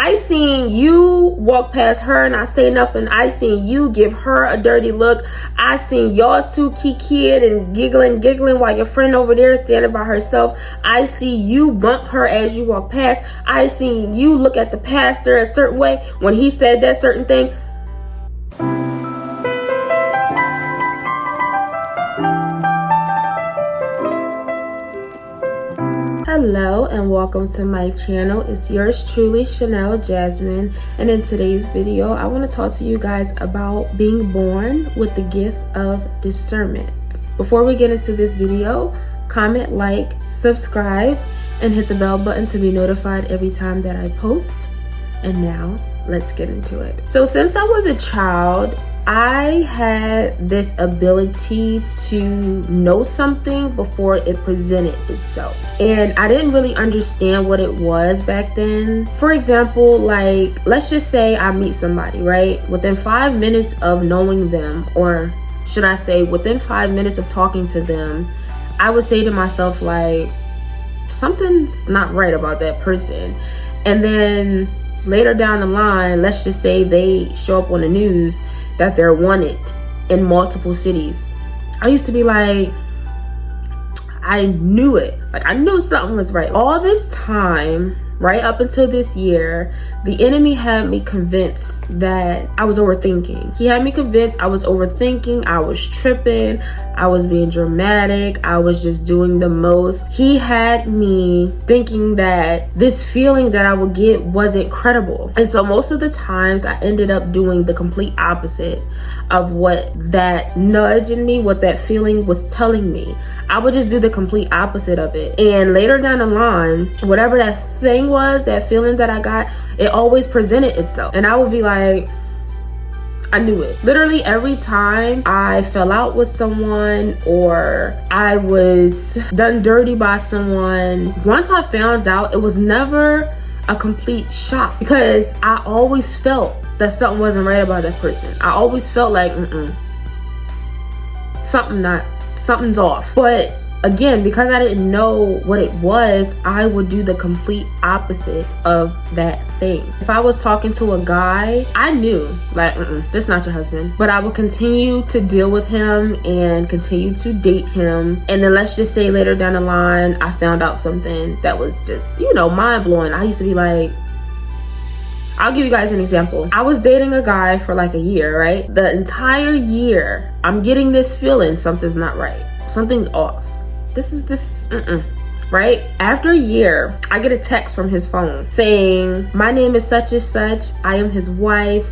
I seen you walk past her and not say nothing. I seen you give her a dirty look. I seen y'all two kikiing and giggling while your friend over there is standing by herself. I see you bump her as you walk past. I seen you look at the pastor a certain way when he said that certain thing. Hello and welcome to my channel. It's yours truly, Shanealjasmine, and in today's video I want to talk to you guys about being born with the gift of discernment. Before we get into this video, comment, like, subscribe, and hit the bell button to be notified every time that I post. And now let's get into it. So since I was a child, I had this ability to know something before it presented itself. And I didn't really understand what it was back then. For example, like, let's just say I meet somebody, right? Within 5 minutes of knowing them, or should I say within 5 minutes of talking to them, I would say to myself, like, something's not right about that person. And then later down the line, let's just say they show up on the news that they're wanted in multiple cities. I used to be like, I knew it. Like, I knew something was right. All this time, right up until this year, the enemy had me convinced that I was overthinking. He had me convinced I was overthinking. I was tripping. I was being dramatic. I was just doing the most. He had me thinking that this feeling that I would get wasn't credible. And so most of the times I ended up doing the complete opposite of what that nudge in me, what that feeling was telling me. I would just do the complete opposite of it. And later down the line, whatever that thing was, that feeling that I got, it always presented itself. And I would be like, I knew it. Literally every time I fell out with someone or I was done dirty by someone, once I found out, it was never a complete shock, because I always felt that something wasn't right about that person. I always felt like, something's off. But again, because I didn't know what it was, I would do the complete opposite of that thing. If I was talking to a guy, I knew, like, this is not your husband. But I would continue to deal with him and continue to date him. And then let's just say later down the line, I found out something that was just, mind blowing. I used to be like, I'll give you guys an example. I was dating a guy for like a year, right? The entire year, I'm getting this feeling something's not right. Something's off. Right? After a year, I get a text from his phone saying, my name is such and such. I am his wife.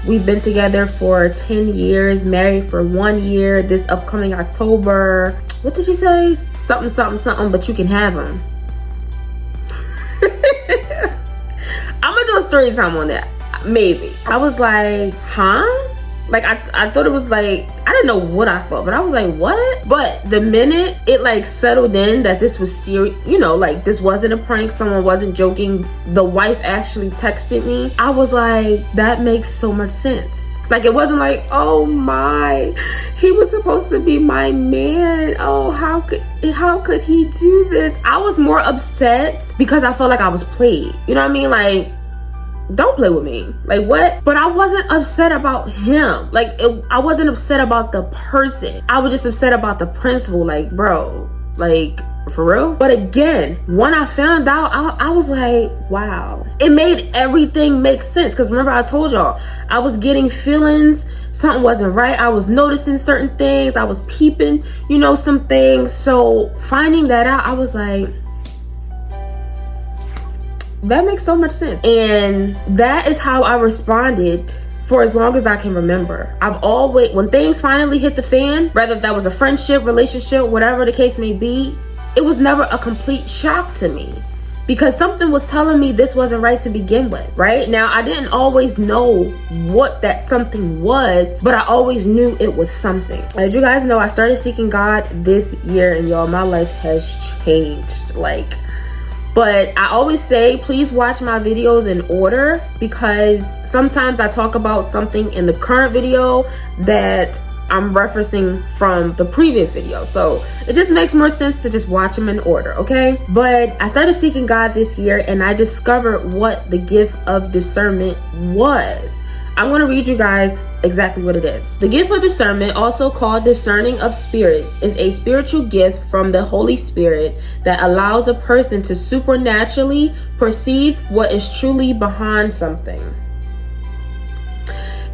We've been together for 10 years, married for 1 year, this upcoming October. What did she say? Something, but you can have him. I'm gonna do a story time on that. Maybe. I was like, huh? Like, I thought it was like, I didn't know what I thought, but I was like, what? But the minute it like settled in that this was serious, like this wasn't a prank, someone wasn't joking, the wife actually texted me, I was like, that makes so much sense. Like, it wasn't like, oh my, he was supposed to be my man. Oh, how could he do this? I was more upset because I felt like I was played. You know what I mean? Like, don't play with me. Like, what? But I wasn't upset about him. Like, I wasn't upset about the person. I was just upset about the principle. Like, bro, like, for real? But again, when I found out, I was like, wow. It made everything make sense. Because remember, I told y'all, I was getting feelings. Something wasn't right. I was noticing certain things. I was peeping, some things. So finding that out, I was like, that makes so much sense. And that is how I responded for as long as I can remember. I've always, when things finally hit the fan, whether if that was a friendship, relationship, whatever the case may be, it was never a complete shock to me, because something was telling me this wasn't right to begin with, right? Now, I didn't always know what that something was, but I always knew it was something. As you guys know, I started seeking God this year, and y'all, my life has changed. But I always say, please watch my videos in order, because sometimes I talk about something in the current video that I'm referencing from the previous video. So it just makes more sense to just watch them in order, okay? But I started seeking God this year, and I discovered what the gift of discernment was. I'm going to read you guys exactly what it is. The gift of discernment, also called discerning of spirits, is a spiritual gift from the Holy Spirit that allows a person to supernaturally perceive what is truly behind something.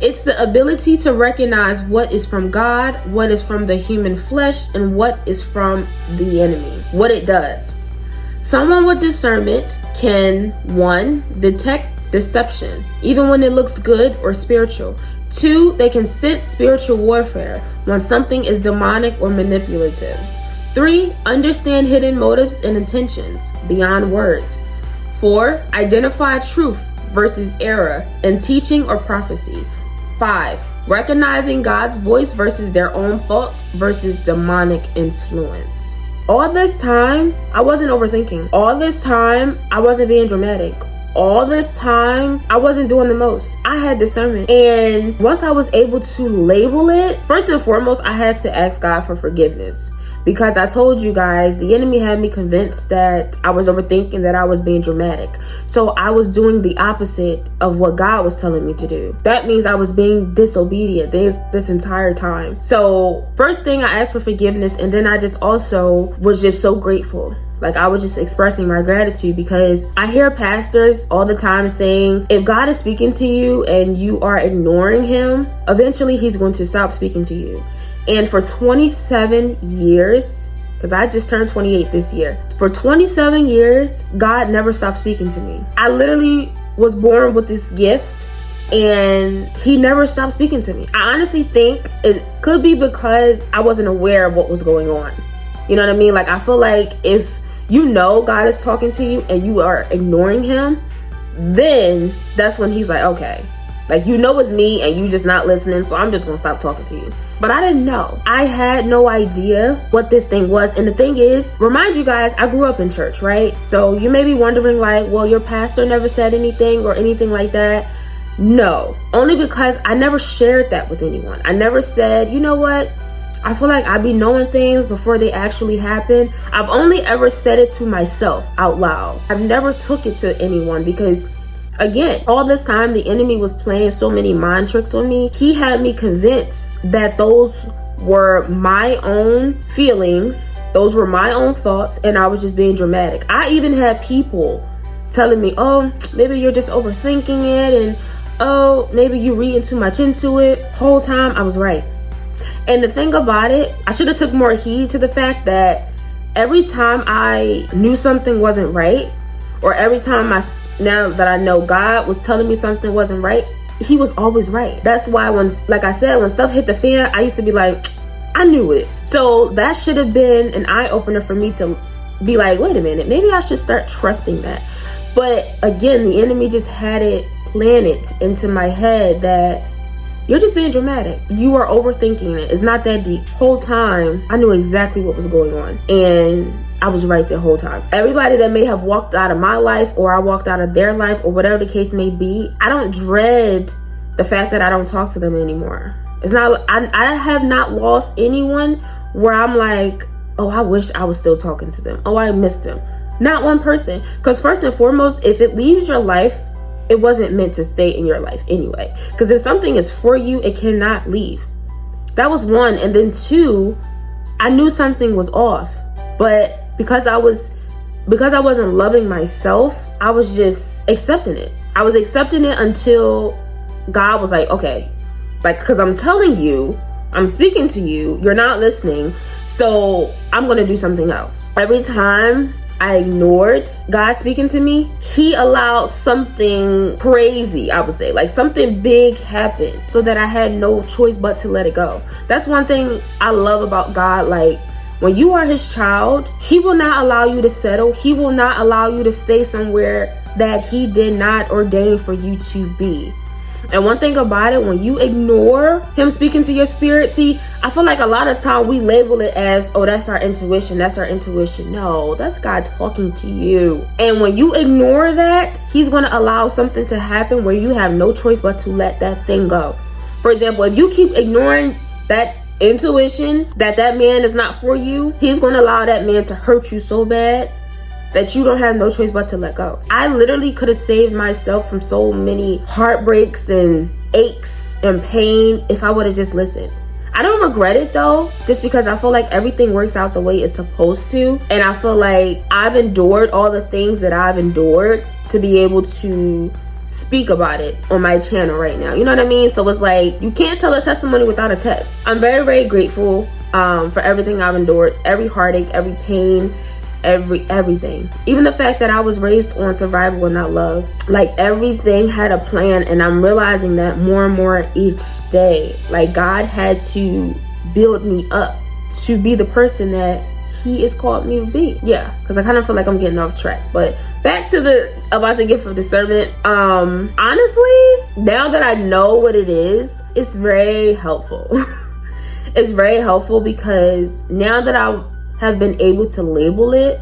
It's the ability to recognize what is from God, what is from the human flesh, and what is from the enemy. What it does. Someone with discernment can, 1, detect deception, even when it looks good or spiritual. 2, they can sense spiritual warfare when something is demonic or manipulative. 3, understand hidden motives and intentions beyond words. 4, identify truth versus error in teaching or prophecy. 5, recognizing God's voice versus their own thoughts versus demonic influence. All this time, I wasn't overthinking. All this time, I wasn't being dramatic. All this time, I wasn't doing the most. I had discernment. And once I was able to label it, first and foremost, I had to ask God for forgiveness. Because I told you guys, the enemy had me convinced that I was overthinking, that I was being dramatic. So I was doing the opposite of what God was telling me to do. That means I was being disobedient this entire time. So first thing, I asked for forgiveness, and then I just also was just so grateful. Like, I was just expressing my gratitude, because I hear pastors all the time saying, if God is speaking to you and you are ignoring him, eventually he's going to stop speaking to you. And for 27 years, because I just turned 28 this year, for 27 years, God never stopped speaking to me. I literally was born with this gift, and he never stopped speaking to me. I honestly think it could be because I wasn't aware of what was going on. You know what I mean? Like, I feel like if you know God is talking to you and you are ignoring him, then that's when he's like, okay, like, you know it's me and you just not listening, so I'm just gonna stop talking to you. But I didn't know. I had no idea what this thing was. And the thing is, remind you guys, I grew up in church, right? So you may be wondering, like, well, your pastor never said anything or anything like that. No, only because I never shared that with anyone. I never said, you know what? I feel like I be knowing things before they actually happen. I've only ever said it to myself out loud. I've never took it to anyone, because again, all this time the enemy was playing so many mind tricks on me. He had me convinced that those were my own feelings, those were my own thoughts, and I was just being dramatic. I even had people telling me, oh, maybe you're just overthinking it, and oh, maybe you reading too much into it. Whole time I was right. And the thing about it, I should have took more heed to the fact that every time I knew something wasn't right, or every time now that I know God was telling me something wasn't right, he was always right. That's why when, like I said, when stuff hit the fan, I used to be like, I knew it. So that should have been an eye opener for me to be like, wait a minute, maybe I should start trusting that. But again, the enemy just had it planted into my head that you're just being dramatic. You are overthinking it. It's not that deep. Whole time, I knew exactly what was going on. And I was right the whole time. Everybody that may have walked out of my life, or I walked out of their life, or whatever the case may be, I don't dread the fact that I don't talk to them anymore. It's not, I have not lost anyone where I'm like, oh, I wish I was still talking to them. Oh, I missed them. Not one person. Because first and foremost, if it leaves your life, it wasn't meant to stay in your life anyway. Because if something is for you, it cannot leave. That was one. And then two, I knew something was off. But because I wasn't loving myself, I was just accepting it. I was accepting it until God was like, okay, like, because I'm telling you, I'm speaking to you, you're not listening, so I'm going to do something else. Every time I ignored God speaking to me, he allowed something crazy, I would say, like something big happened, so that I had no choice but to let it go. That's one thing I love about God. Like, when you are his child, he will not allow you to settle. He will not allow you to stay somewhere that he did not ordain for you to be. And one thing about it, when you ignore him speaking to your spirit, see, I feel like a lot of time we label it as, oh, that's our intuition. That's our intuition. No, that's God talking to you. And when you ignore that, he's going to allow something to happen where you have no choice but to let that thing go. For example, if you keep ignoring that intuition that that man is not for you, he's going to allow that man to hurt you so bad that you don't have no choice but to let go. I literally could have saved myself from so many heartbreaks and aches and pain if I would have just listened. I don't regret it though, just because I feel like everything works out the way it's supposed to. And I feel like I've endured all the things that I've endured to be able to speak about it on my channel right now. You know what I mean? So it's like, you can't tell a testimony without a test. I'm very, very grateful for everything I've endured, every heartache, every pain, everything. Even the fact that I was raised on survival and not love. Like, everything had a plan, and I'm realizing that more and more each day. Like, God had to build me up to be the person that he has called me to be. Yeah, because I kind of feel like I'm getting off track. But back to about the gift of discernment. Honestly, now that I know what it is, it's very helpful. It's very helpful because now that I have been able to label it,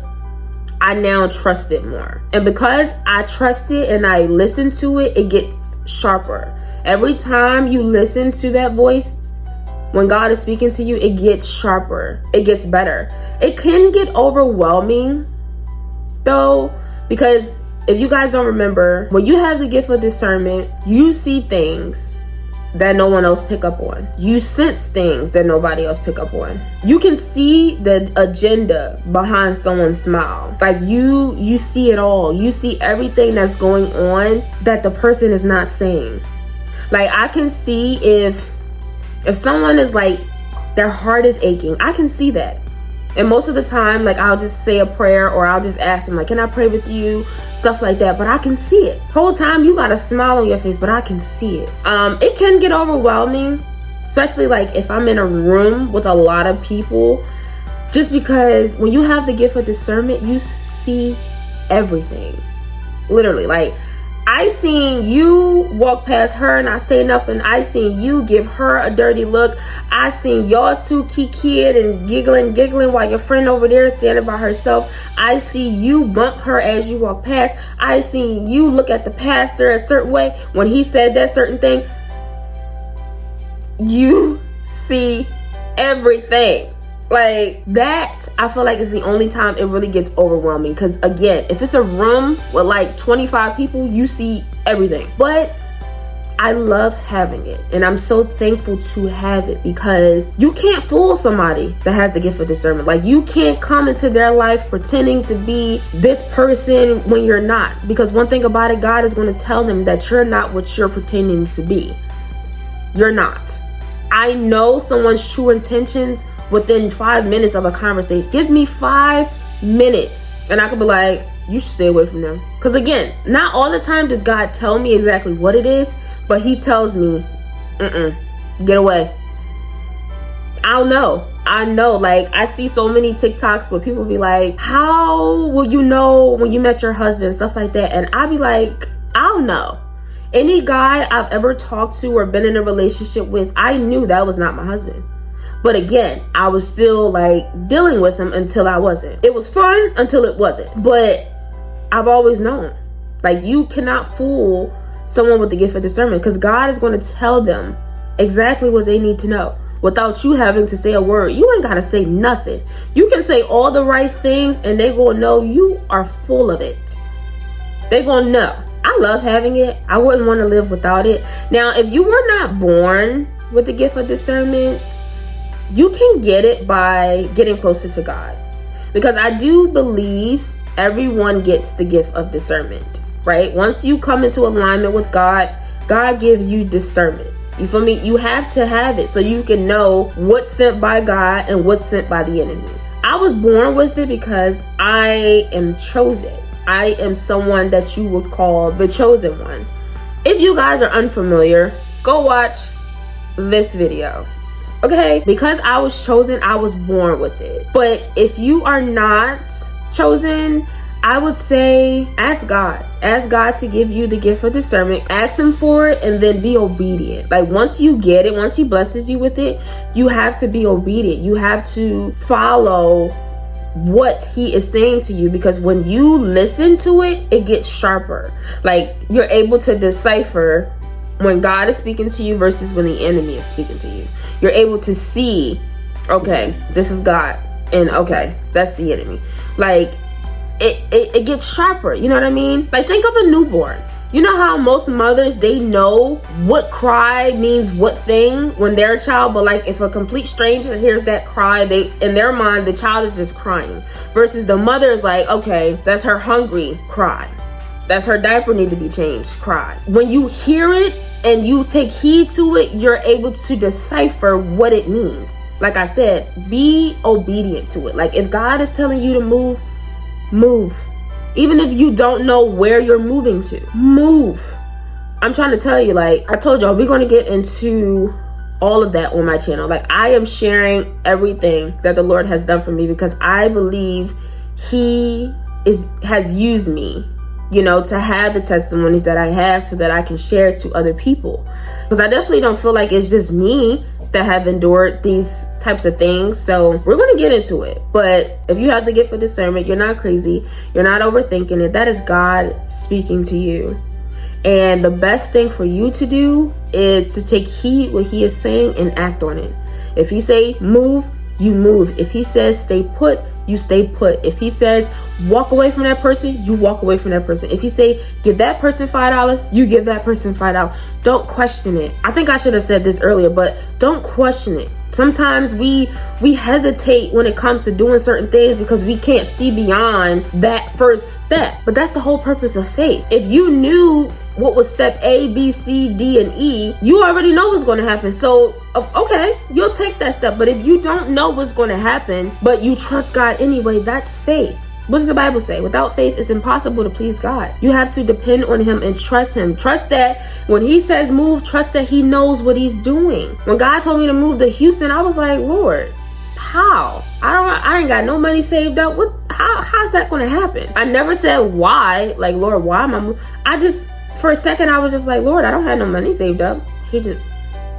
I now trust it more. And because I trust it and I listen to it, it gets sharper. Every time you listen to that voice, when God is speaking to you, it gets sharper. It gets better. It can get overwhelming though, because if you guys don't remember, when you have the gift of discernment, you see things that no one else pick up on. You sense things that nobody else pick up on. You can see the agenda behind someone's smile. Like, you see it all. You see everything that's going on that the person is not saying. Like, I can see if someone is like, their heart is aching, I can see that. And most of the time, like, I'll just say a prayer or I'll just ask them, like, can I pray with you? Stuff like that. But I can see it. Whole time you got a smile on your face, but I can see it. It can get overwhelming, especially like if I'm in a room with a lot of people, just because when you have the gift of discernment, you see everything. Literally, like, I seen you walk past her and not say nothing. I seen you give her a dirty look. I seen y'all two kikiing and giggling while your friend over there is standing by herself. I see you bump her as you walk past. I seen you look at the pastor a certain way when he said that certain thing. You see everything. Like, that, I feel like, is the only time it really gets overwhelming. Because again, if it's a room with like 25 people, you see everything. But I love having it, and I'm so thankful to have it, because you can't fool somebody that has the gift of discernment. Like, you can't come into their life pretending to be this person when you're not. Because one thing about it, God is going to tell them that you're not what you're pretending to be. You're not. I know someone's true intentions within 5 minutes of a conversation. Give me 5 minutes and I could be like, you should stay away from them. Because again, not all the time does God tell me exactly what it is, but he tells me, get away. I know, like, I see so many TikToks where people be like, how will you know when you met your husband, stuff like that. And I be like, I don't know. Any guy I've ever talked to or been in a relationship with, I knew that was not my husband. But again, I was still like dealing with him until I wasn't. It was fun until it wasn't. But I've always known, like, you cannot fool someone with the gift of discernment, because God is going to tell them exactly what they need to know without you having to say a word. You ain't got to say nothing. You can say all the right things and they gonna know you are full of it. They gonna know. I love having it. I wouldn't want to live without it. Now, if you were not born with the gift of discernment, you can get it by getting closer to God. Because I do believe everyone gets the gift of discernment, right? Once you come into alignment with God, God gives you discernment. You feel me? You have to have it so you can know what's sent by God and what's sent by the enemy. I was born with it because I am chosen. I am someone that you would call the chosen one. If you guys are unfamiliar, go watch this video. Okay? Because I was chosen, I was born with it. But if you are not chosen, I would say ask God. Ask God to give you the gift of discernment. Ask him for it and then be obedient. Like, once you get it, once he blesses you with it, you have to be obedient. You have to follow what he is saying to you, because when you listen to it, it gets sharper. Like, you're able to decipher when God is speaking to you versus when the enemy is speaking to you. You're able to see, okay, this is God, and okay, that's the enemy. Like, it gets sharper, you know what I mean? Like, think of a newborn. You know how most mothers, they know what cry means what thing when they're a child, but like if a complete stranger hears that cry, in their mind, the child is just crying. Versus the mother is like, okay, that's her hungry cry. That's her diaper need to be changed cry. When you hear it and you take heed to it, you're able to decipher what it means. Like I said, be obedient to it. Like if God is telling you to move, move. Even if you don't know where you're moving to, move. I'm trying to tell you, like I told y'all, we're going to get into all of that on my channel. Like I am sharing everything that the Lord has done for me because I believe he has used me, you know, to have the testimonies that I have so that I can share to other people. Because I definitely don't feel like it's just me that have endured these types of things. So we're going to get into it. But if you have the gift of discernment, you're not crazy. You're not overthinking it. That is God speaking to you. And the best thing for you to do is to take heed what he is saying and act on it. If he say move, you move. If he says stay put, you stay put. If he says walk away from that person, you walk away from that person. If he say give that person $5, you give that person $5. Don't question it. I think I should have said this earlier, but don't question it. Sometimes we hesitate when it comes to doing certain things because we can't see beyond that first step. But that's the whole purpose of faith. If you knew what was step A, B, C, D, and E, you already know what's going to happen. So, okay, you'll take that step. But if you don't know what's going to happen, but you trust God anyway, that's faith. What does the Bible say? Without faith, it's impossible to please God. You have to depend on him and trust him. Trust that when he says move, trust that he knows what he's doing. When God told me to move to Houston, I was like, Lord, how? I ain't got no money saved up. How's that going to happen? I never said why. Like, Lord, why am I moving? For a second, I was just like, Lord, I don't have no money saved up. He just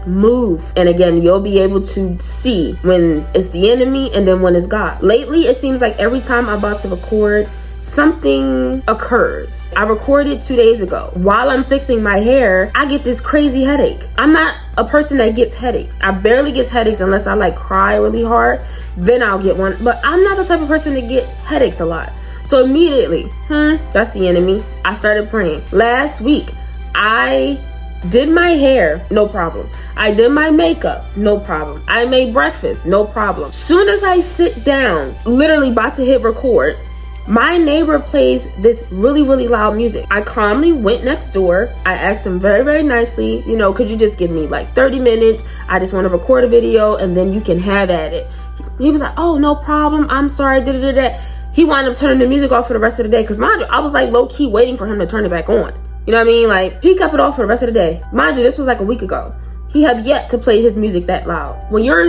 move. And again, you'll be able to see when it's the enemy and then when it's God. Lately, it seems like every time I'm about to record, something occurs. I recorded 2 days ago. While I'm fixing my hair, I get this crazy headache. I'm not a person that gets headaches. I barely get headaches unless I like cry really hard. Then I'll get one. But I'm not the type of person to get headaches a lot. So immediately, that's the enemy. I started praying. Last week, I did my hair, no problem. I did my makeup, no problem. I made breakfast, no problem. Soon as I sit down, literally about to hit record, my neighbor plays this really, really loud music. I calmly went next door. I asked him very, very nicely, you know, could you just give me like 30 minutes? I just want to record a video and then you can have at it. He was like, oh, no problem. I'm sorry. He wound up turning the music off for the rest of the day. Because mind you, I was like low key waiting for him to turn it back on. You know what I mean? Like, he kept it off for the rest of the day. Mind you, this was like a week ago. He have yet to play his music that loud. When your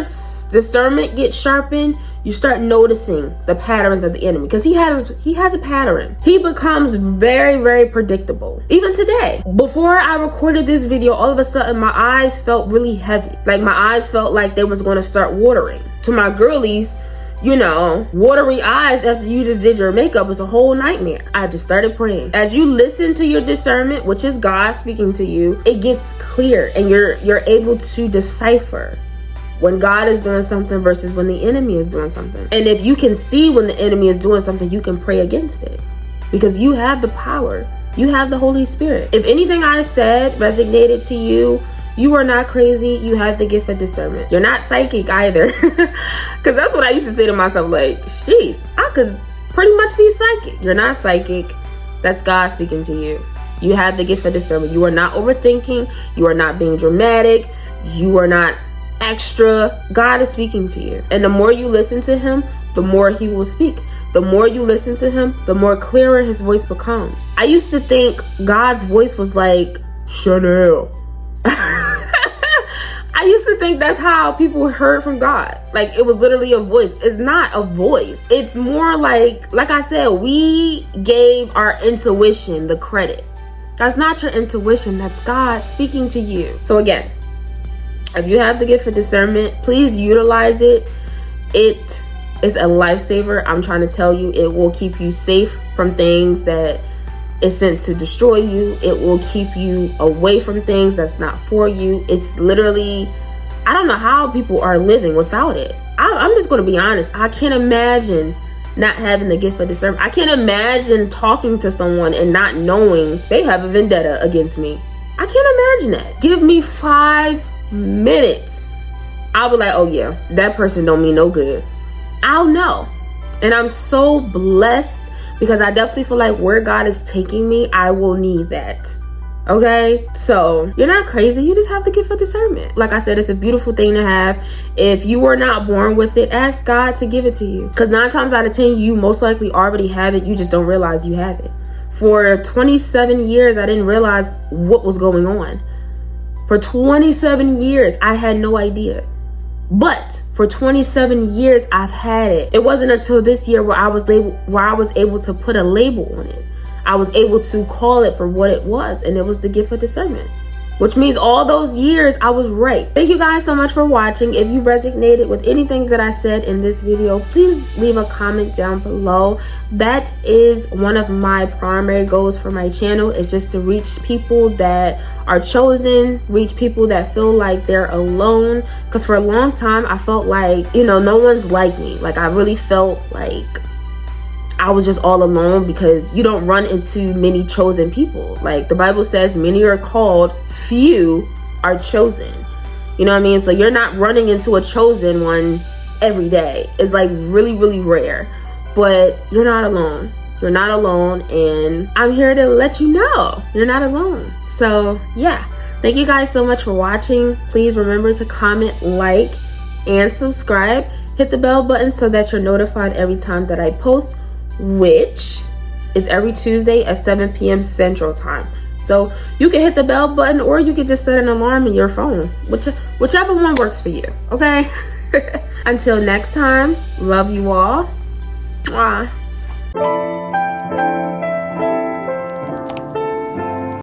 discernment gets sharpened, you start noticing the patterns of the enemy. Because he has a pattern. He becomes very, very predictable. Even today, before I recorded this video, all of a sudden my eyes felt really heavy. Like my eyes felt like they was going to start watering. To my girlies, you know, watery eyes after you just did your makeup is a whole nightmare. I just started praying. As you listen to your discernment, which is God speaking to you, it gets clear and you're able to decipher when God is doing something versus when the enemy is doing something. And if you can see when the enemy is doing something, you can pray against it because you have the power. You have the Holy Spirit. If anything I said resonated to you, you are not crazy. You have the gift of discernment. You're not psychic either. Because that's what I used to say to myself, like, jeez, I could pretty much be psychic. You're not psychic. That's God speaking to you. You have the gift of discernment. You are not overthinking. You are not being dramatic. You are not extra. God is speaking to you. And the more you listen to him, the more he will speak. The more you listen to him, the more clearer his voice becomes. I used to think God's voice was like, Chanel. I used to think that's how people heard from God. Like it was literally a voice. It's not a voice. It's more like I said, we gave our intuition the credit. That's not your intuition. That's God speaking to you. So again, if you have the gift of discernment, please utilize it. It is a lifesaver. I'm trying to tell you, it will keep you safe from things that It's sent to destroy you. It will keep you away from things that's not for you. It's literally, I don't know how people are living without it. I'm just going to be honest. I can't imagine not having the gift of discernment. I can't imagine talking to someone and not knowing they have a vendetta against me. I can't imagine that. Give me 5 minutes. I'll be like, oh yeah, that person don't mean no good. I'll know. And I'm so blessed because I definitely feel like where God is taking me, I will need that. Okay, so you're not crazy. You just have the gift of discernment. Like I said, it's a beautiful thing to have. If you were not born with it, ask God to give it to you, because 9 times out of 10 you most likely already have it. You just don't realize you have it. For 27 years I didn't realize what was going on. For 27 years I had no idea, but for 27 years I've had it. It wasn't until this year where I was able to put a label on it. I was able to call it for what it was, and it was the gift of discernment, which means all those years I was right. Thank you guys so much for watching. If you resonated with anything that I said in this video, please leave a comment down below. That is one of my primary goals for my channel, is just to reach people that are chosen, reach people that feel like they're alone. Because for a long time I felt like, no one's like me. Like I really felt like I was just all alone, because you don't run into many chosen people. Like the Bible says, many are called, few are chosen. You know what I mean? So you're not running into a chosen one every day. It's like really, really rare. But you're not alone. You're not alone, and I'm here to let you know you're not alone. So yeah, thank you guys so much for watching. Please remember to comment, like, and subscribe. Hit the bell button so that you're notified every time that I post, which is every Tuesday at 7 p.m. Central Time. So you can hit the bell button, or you can just set an alarm in your phone, whichever one works for you. Okay. Until next time, love you all. Mwah.